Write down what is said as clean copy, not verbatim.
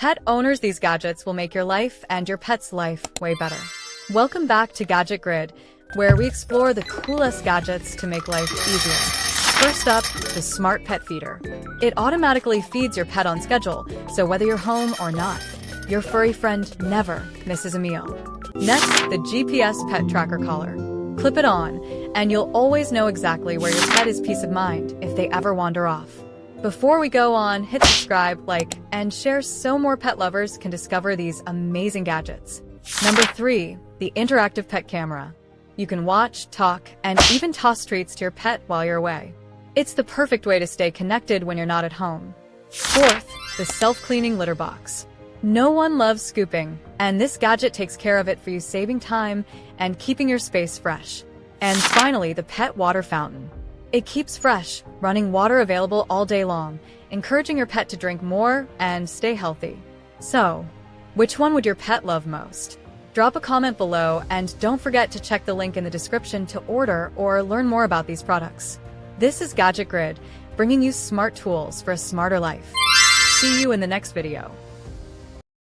Pet owners, these gadgets will make your life and your pet's life way better. Welcome back to Gadget Grid, where we explore the coolest gadgets to make life easier. First up, the Smart Pet Feeder. It automatically feeds your pet on schedule, so whether you're home or not, your furry friend never misses a meal. Next, the GPS Pet Tracker Collar. Clip it on, and you'll always know exactly where your pet is. Peace of mind if they ever wander off. Before we go on, hit subscribe, like, and share so more pet lovers can discover these amazing gadgets. Number 3, the Interactive Pet Camera. You can watch, talk, and even toss treats to your pet while you're away. It's the perfect way to stay connected when you're not at home. Fourth, the Self-Cleaning Litter Box. No one loves scooping, and this gadget takes care of it for you, saving time and keeping your space fresh. And finally, the Pet Water Fountain. It keeps fresh, running water available all day long, encouraging your pet to drink more and stay healthy. So, which one would your pet love most? Drop a comment below, and don't forget to check the link in the description to order or learn more about these products. This is Gadget Grid, bringing you smart tools for a smarter life. See you in the next video.